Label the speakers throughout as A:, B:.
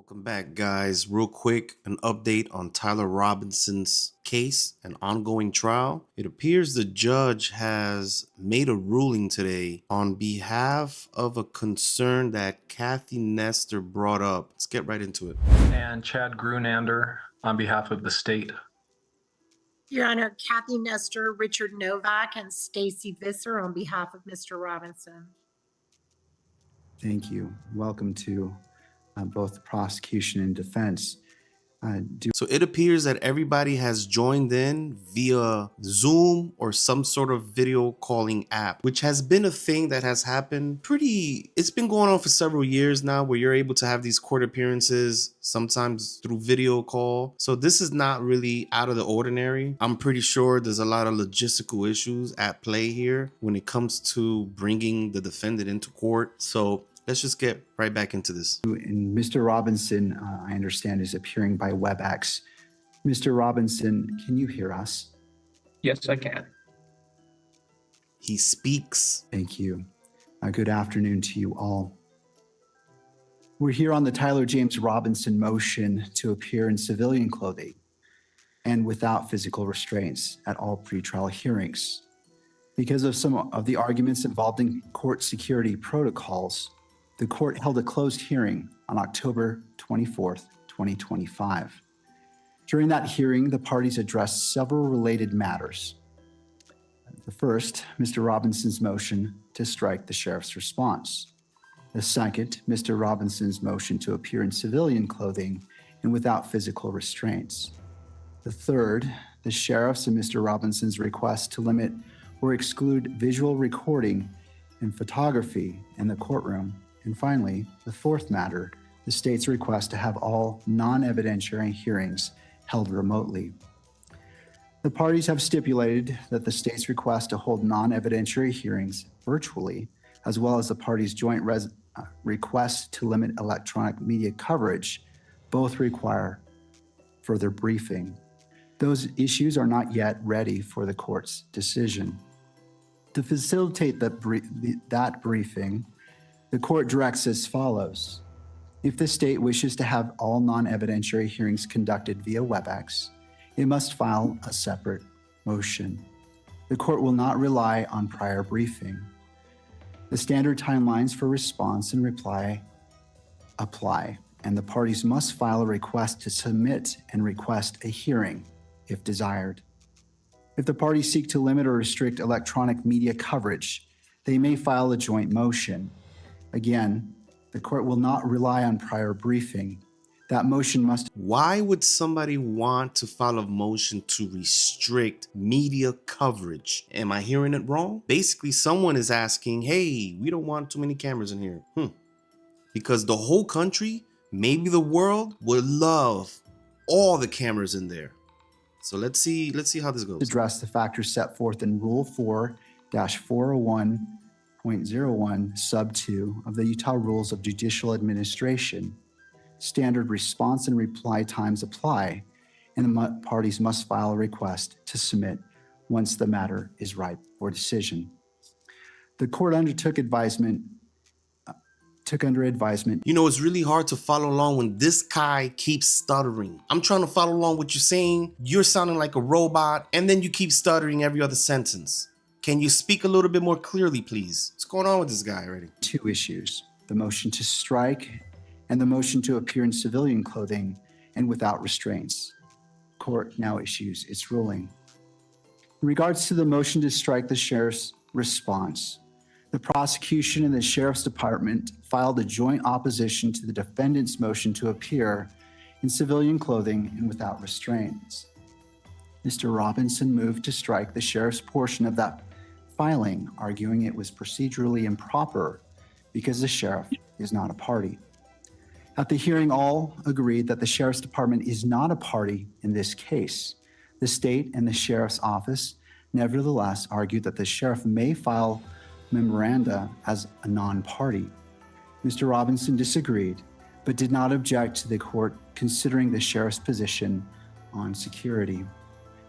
A: Welcome back, guys. Real quick, an update on Tyler Robinson's case and ongoing trial. It appears the judge has made a ruling today on behalf of a concern that Kathy Nestor brought up. Let's get right into it.
B: And Chad Grunander on behalf of the state.
C: Your Honor, Kathy Nestor, Richard Novak, and Stacy Visser on behalf of Mr. Robinson.
D: Thank you. Welcome to both the prosecution and defense.
A: So it appears that everybody has joined in via Zoom or some sort of video calling app, which has been a thing that has happened it's been going on for several years now, where you're able to have these court appearances sometimes through video call. So this is not really out of the ordinary. I'm pretty sure there's a lot of logistical issues at play here when it comes to bringing the defendant into court. So let's just get right back into this.
D: And Mr. Robinson, I understand, is appearing by Webex. Mr. Robinson, can you hear us?
B: Yes, I can.
A: He speaks.
D: Thank you. Good afternoon to you all. We're here on the Tyler James Robinson motion to appear in civilian clothing and without physical restraints at all pretrial hearings. Because of some of the arguments involved in court security protocols, the court held a closed hearing on October 24th, 2025. During that hearing, the parties addressed several related matters. The first, Mr. Robinson's motion to strike the sheriff's response. The second, Mr. Robinson's motion to appear in civilian clothing and without physical restraints. The third, the sheriff's and Mr. Robinson's request to limit or exclude visual recording and photography in the courtroom. And finally, the fourth matter, the state's request to have all non-evidentiary hearings held remotely. The parties have stipulated that the state's request to hold non-evidentiary hearings virtually, as well as the parties' joint request to limit electronic media coverage, both require further briefing. Those issues are not yet ready for the court's decision. To facilitate that briefing, the court directs as follows. If the state wishes to have all non-evidentiary hearings conducted via Webex, it must file a separate motion. The court will not rely on prior briefing. The standard timelines for response and reply apply, and the parties must file a request to submit and request a hearing if desired. If the parties seek to limit or restrict electronic media coverage, they may file a joint motion. Again, the court will not rely on prior briefing. That motion must...
A: Why would somebody want to file a motion to restrict media coverage? Am I hearing it wrong? Basically, someone is asking, hey, we don't want too many cameras in here. Because the whole country, maybe the world, would love all the cameras in there. So let's see how this goes.
D: Address the factors set forth in Rule 4-401.01 sub 2 of the Utah Rules of Judicial Administration. Standard response and reply times apply, and the parties must file a request to submit once the matter is ripe for decision. The court took under advisement.
A: You know, it's really hard to follow along when this guy keeps stuttering. I'm trying to follow along what you're saying. You're sounding like a robot, and then you keep stuttering every other sentence. Can you speak a little bit more clearly, please? What's going on with this guy already?
D: Two issues, the motion to strike and the motion to appear in civilian clothing and without restraints. Court now issues its ruling. In regards to the motion to strike the sheriff's response, the prosecution and the sheriff's department filed a joint opposition to the defendant's motion to appear in civilian clothing and without restraints. Mr. Robinson moved to strike the sheriff's portion of that filing, arguing it was procedurally improper because the sheriff is not a party. At the hearing, all agreed that the sheriff's department is not a party in this case. The state and the sheriff's office nevertheless argued that the sheriff may file memoranda as a non-party. Mr. Robinson disagreed, but did not object to the court considering the sheriff's position on security.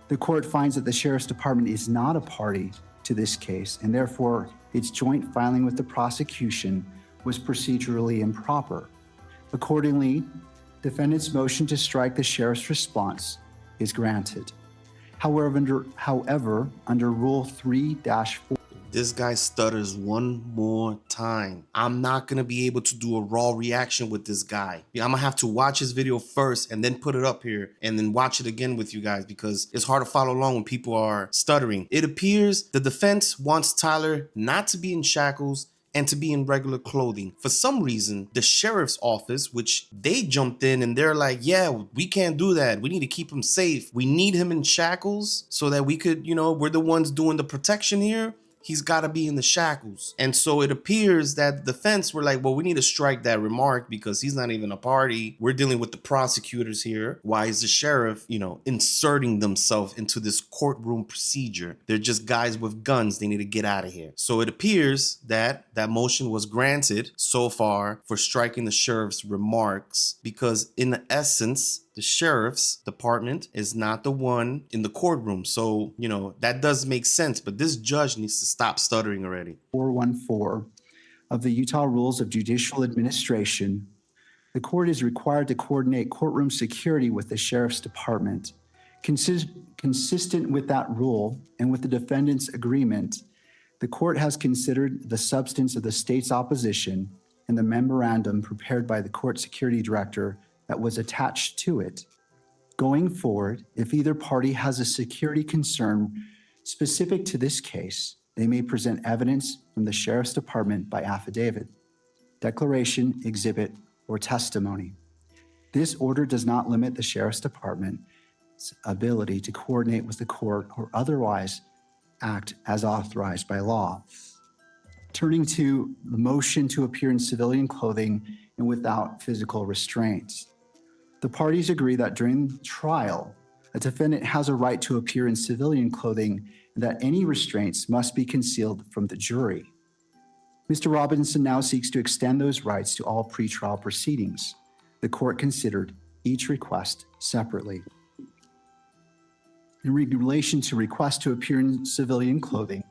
D: The court finds that the sheriff's department is not a party to this case, and therefore its joint filing with the prosecution was procedurally improper. Accordingly, Defendant's motion to strike the sheriff's response is granted. However, under Rule 3-4,
A: This guy stutters one more time, I'm not gonna be able to do a raw reaction with this guy. I'm gonna have to watch his video first and then put it up here and then watch it again with you guys because it's hard to follow along when people are stuttering. It appears the defense wants Tyler not to be in shackles and to be in regular clothing. For some reason, the sheriff's office, which they jumped in and they're like, yeah, we can't do that. We need to keep him safe. We need him in shackles so that we could, we're the ones doing the protection here. He's got to be in the shackles. And so it appears that the defense were like, well, we need to strike that remark because he's not even a party. We're dealing with the prosecutors here. Why is the sheriff, inserting themselves into this courtroom procedure? They're just guys with guns. They need to get out of here. So it appears that that motion was granted so far for striking the sheriff's remarks because in essence, the sheriff's department is not the one in the courtroom. So, that does make sense, but this judge needs to stop stuttering already.
D: 414 of the Utah Rules of Judicial Administration, the court is required to coordinate courtroom security with the sheriff's department. Consistent with that rule and with the defendant's agreement, the court has considered the substance of the state's opposition and the memorandum prepared by the court security director that was attached to it. Going forward, if either party has a security concern specific to this case, they may present evidence from the sheriff's department by affidavit, declaration, exhibit, or testimony. This order does not limit the sheriff's department's ability to coordinate with the court or otherwise act as authorized by law. Turning to the motion to appear in civilian clothing and without physical restraints. The parties agree that during trial, a defendant has a right to appear in civilian clothing and that any restraints must be concealed from the jury. Mr. Robinson now seeks to extend those rights to all pretrial proceedings. The court considered each request separately. In relation to request to appear in civilian clothing,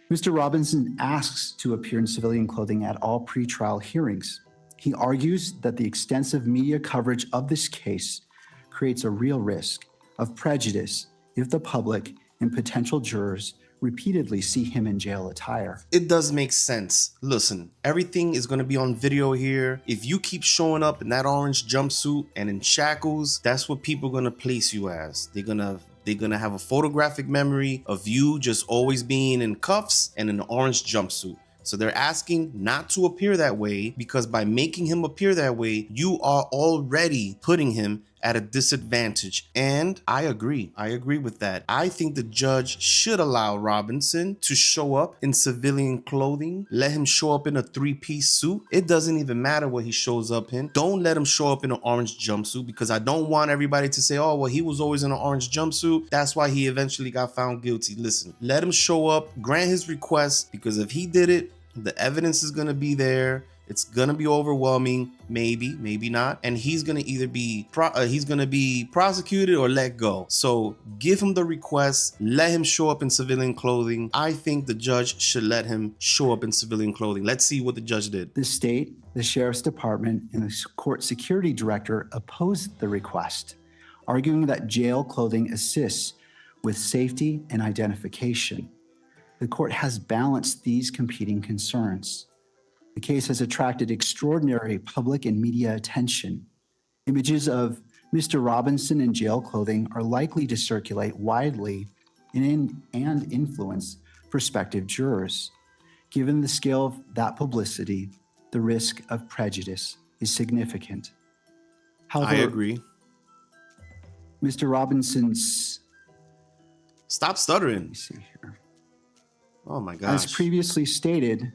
D: Mr. Robinson asks to appear in civilian clothing at all pretrial hearings. He argues that the extensive media coverage of this case creates a real risk of prejudice if the public and potential jurors repeatedly see him in jail attire.
A: It does make sense. Listen, everything is going to be on video here. If you keep showing up in that orange jumpsuit and in shackles, that's what people are going to place you as. They're going to have a photographic memory of you just always being in cuffs and in an orange jumpsuit. So they're asking not to appear that way because by making him appear that way, you are already putting him at a disadvantage. And I agree with that. I think the judge should allow Robinson to show up in civilian clothing. Let him show up in a 3-piece suit. It doesn't even matter what he shows up in. Don't let him show up in an orange jumpsuit because I don't want everybody to say, oh, well, he was always in an orange jumpsuit. That's why he eventually got found guilty. Listen, let him show up, grant his request, because if he did it, the evidence is going to be there. It's going to be overwhelming, maybe not. And he's going to either be prosecuted or let go. So give him the request, let him show up in civilian clothing. I think the judge should let him show up in civilian clothing. Let's see what the judge did.
D: The state, the sheriff's department, and the court security director opposed the request, arguing that jail clothing assists with safety and identification. The court has balanced these competing concerns. The case has attracted extraordinary public and media attention. Images of Mr. Robinson in jail clothing are likely to circulate widely and influence prospective jurors. Given the scale of that publicity, the risk of prejudice is significant. However,
A: I agree.
D: Mr. Robinson's...
A: Stop stuttering.
D: Let me see here.
A: Oh my gosh.
D: As previously stated,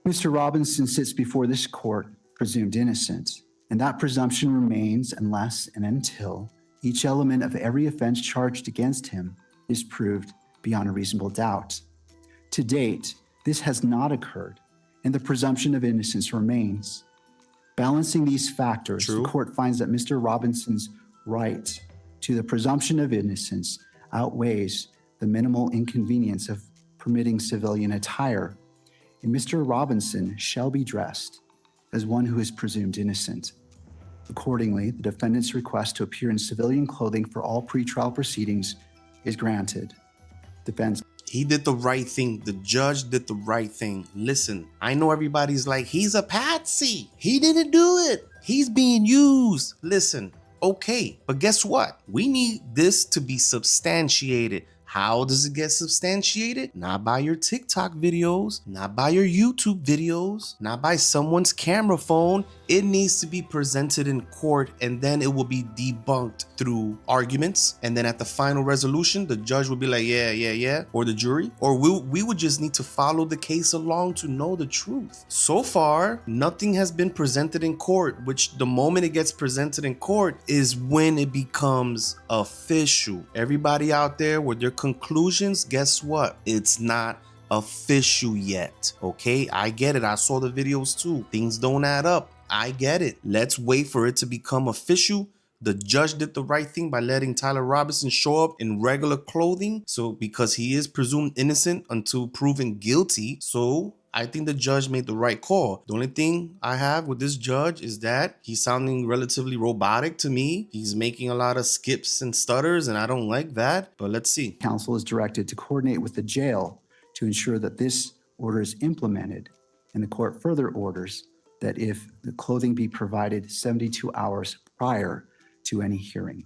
D: Mr. Robinson sits before this court presumed innocent, and that presumption remains unless and until each element of every offense charged against him is proved beyond a reasonable doubt. To date, this has not occurred, and the presumption of innocence remains. Balancing these factors,
A: True.
D: The court finds that Mr. Robinson's right to the presumption of innocence outweighs the minimal inconvenience of permitting civilian attire, and Mr. Robinson shall be dressed as one who is presumed innocent. Accordingly, the defendant's request to appear in civilian clothing for all pretrial proceedings is granted. Defense.
A: He did the right thing. The judge did the right thing. Listen, I know everybody's like, he's a patsy. He didn't do it. He's being used. Listen, okay, but guess what? We need this to be substantiated. How does it get substantiated? Not by your TikTok videos, not by your YouTube videos, not by someone's camera phone. It needs to be presented in court, and then it will be debunked through arguments. And then at the final resolution, the judge will be like, yeah, or the jury, or we would just need to follow the case along to know the truth. So far, nothing has been presented in court, which the moment it gets presented in court is when it becomes official. Everybody out there with their conclusions, guess what? It's not official yet. Okay, I get it. I saw the videos too. Things don't add up. I get it. Let's wait for it to become official. The judge did the right thing by letting Tyler Robinson show up in regular clothing. So because he is presumed innocent until proven guilty. So I think the judge made the right call. The only thing I have with this judge is that he's sounding relatively robotic to me. He's making a lot of skips and stutters, and I don't like that. But let's see.
D: Counsel is directed to coordinate with the jail to ensure that this order is implemented, and the court further orders that if the clothing be provided 72 hours prior to any hearing.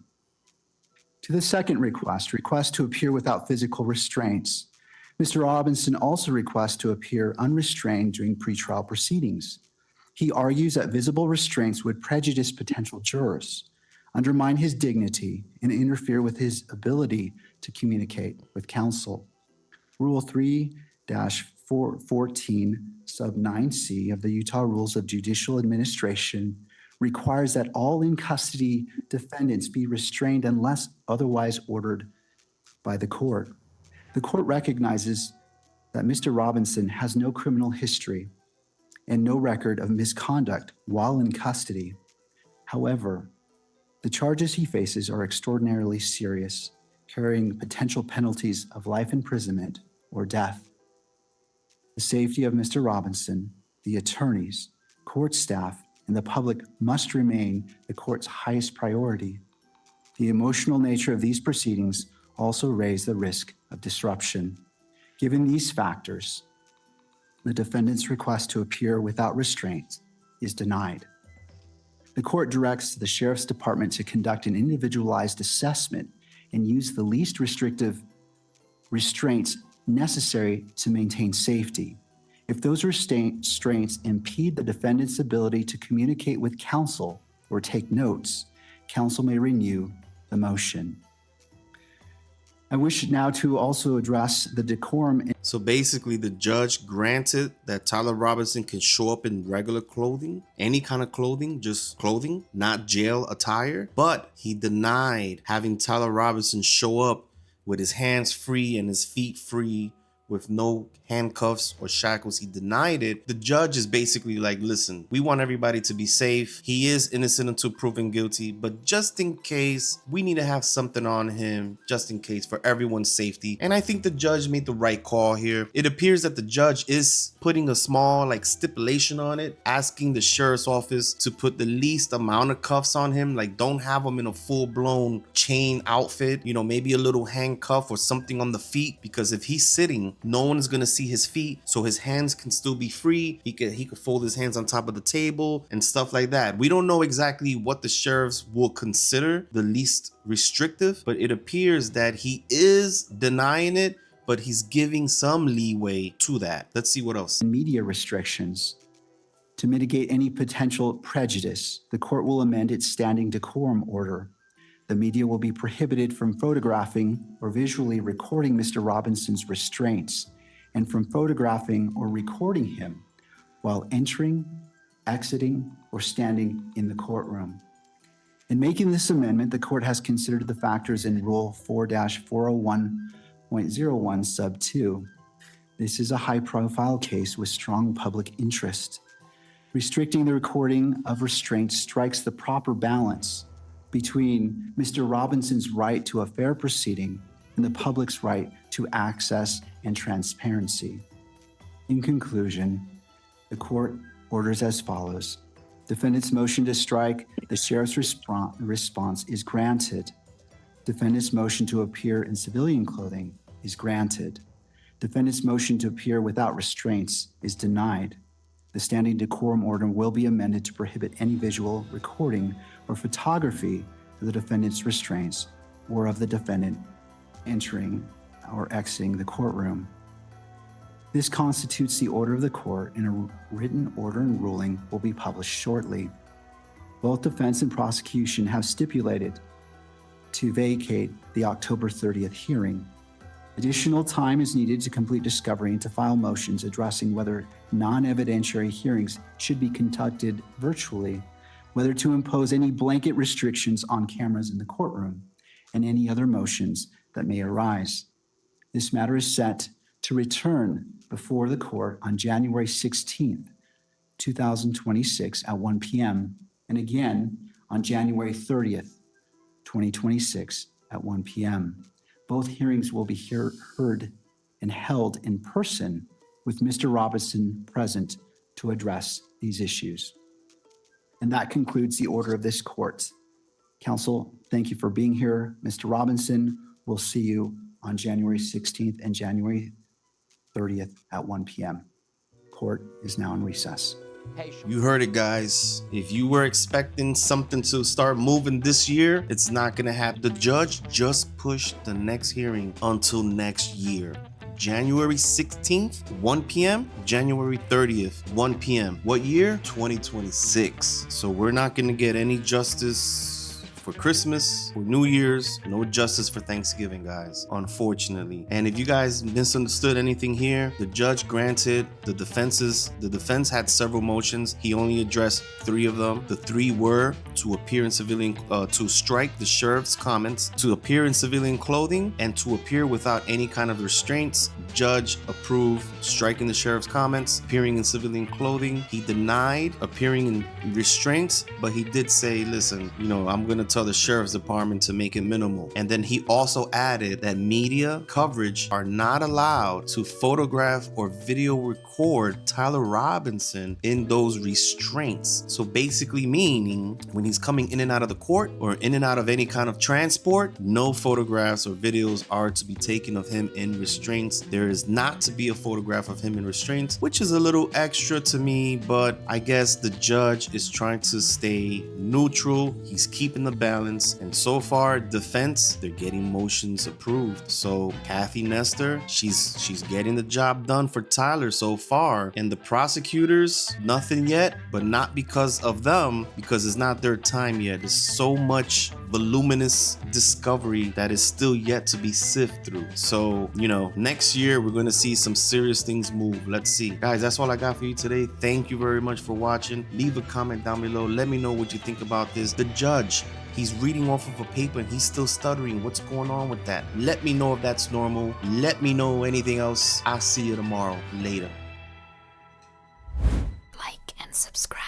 D: To the second request to appear without physical restraints, Mr. Robinson also requests to appear unrestrained during pretrial proceedings. He argues that visible restraints would prejudice potential jurors, undermine his dignity, and interfere with his ability to communicate with counsel. Rule 3-14 sub 9C of the Utah Rules of Judicial Administration requires that all in custody defendants be restrained unless otherwise ordered by the court. The court recognizes that Mr. Robinson has no criminal history and no record of misconduct while in custody. However, the charges he faces are extraordinarily serious, carrying potential penalties of life imprisonment or death. The safety of Mr. Robinson, the attorneys, court staff, and the public must remain the court's highest priority. The emotional nature of these proceedings also raise the risk of disruption. Given these factors, the defendant's request to appear without restraint is denied. The court directs the Sheriff's Department to conduct an individualized assessment and use the least restrictive restraints necessary to maintain safety. If those restraints impede the defendant's ability to communicate with counsel or take notes, counsel may renew the motion. I wish now to also address the decorum.
A: So basically, the judge granted that Tyler Robinson can show up in regular clothing, any kind of clothing, just clothing, not jail attire. But he denied having Tyler Robinson show up with his hands free and his feet free with no handcuffs or shackles. He denied it. The judge is basically like, listen, we want everybody to be safe. He is innocent until proven guilty, but just in case, we need to have something on him, just in case, for everyone's safety. And I think the judge made the right call here. It appears that the judge is putting a small stipulation on it, asking the sheriff's office to put the least amount of cuffs on him. Like, don't have him in a full-blown chain outfit, maybe a little handcuff or something on the feet, because if he's sitting, no one is going to see his feet, so his hands can still be free. He could fold his hands on top of the table and stuff like that. We don't know exactly what the sheriffs will consider the least restrictive, but it appears that he is denying it, but he's giving some leeway to that. Let's see what else.
D: Media restrictions. To mitigate any potential prejudice, the court will amend its standing decorum order. The media will be prohibited from photographing or visually recording Mr. Robinson's restraints and from photographing or recording him while entering, exiting, or standing in the courtroom. In making this amendment, the court has considered the factors in Rule 4-401.01 sub 2. This is a high-profile case with strong public interest. Restricting the recording of restraints strikes the proper balance between Mr. Robinson's right to a fair proceeding and the public's right to access and transparency. In conclusion, the court orders as follows. Defendant's motion to strike the sheriff's response is granted. Defendant's motion to appear in civilian clothing is granted. Defendant's motion to appear without restraints is denied. The standing decorum order will be amended to prohibit any visual recording or photography of the defendant's restraints or of the defendant entering or exiting the courtroom. This constitutes the order of the court, and a written order and ruling will be published shortly. Both defense and prosecution have stipulated to vacate the October 30th hearing. Additional time is needed to complete discovery and to file motions addressing whether non-evidentiary hearings should be conducted virtually, whether to impose any blanket restrictions on cameras in the courtroom, and any other motions that may arise. This matter is set to return before the court on January 16th, 2026 at 1 p.m. and again on January 30th, 2026 at 1 p.m. Both hearings will be heard and held in person with Mr. Robinson present to address these issues. And that concludes the order of this court. Counsel, thank you for being here. Mr. Robinson, we'll see you on January 16th and January 30th at 1 p.m. Court is now in recess.
A: You heard it, guys. If you were expecting something to start moving this year, it's not gonna happen. The judge just pushed the next hearing until next year. January 16th, 1 p.m., January 30th, 1 p.m. What year? 2026. So we're not gonna get any justice for Christmas, for New Year's, no justice for Thanksgiving, guys, unfortunately. And if you guys misunderstood anything here, the judge granted the defense had several motions. He only addressed 3 of them. The 3 were to appear in civilian, to strike the sheriff's comments, to appear in civilian clothing, and to appear without any kind of restraints. Judge approved striking the sheriff's comments, appearing in civilian clothing. He denied appearing in restraints, but he did say, listen, I'm gonna tell the sheriff's department to make it minimal. And then he also added that media coverage are not allowed to photograph or video record Tyler Robinson in those restraints. So basically meaning when he's coming in and out of the court or in and out of any kind of transport, no photographs or videos are to be taken of him in restraints. There is not to be a photograph of him in restraints, which is a little extra to me, but I guess the judge is trying to stay neutral. He's keeping the balance, and so far defense, they're getting motions approved. So Kathy Nestor, she's getting the job done for Tyler so far, and the prosecutors, nothing yet, but not because of them, because it's not their time yet. There's so much voluminous discovery that is still yet to be sifted through. So next year we're going to see some serious things move. Let's see. Guys, that's all I got for you today. Thank you very much for watching. Leave a comment down below. Let me know what you think about this. The judge, he's reading off of a paper and he's still stuttering. What's going on with that? Let me know if that's normal. Let me know anything else. I'll see you tomorrow. Later.
E: Like and subscribe.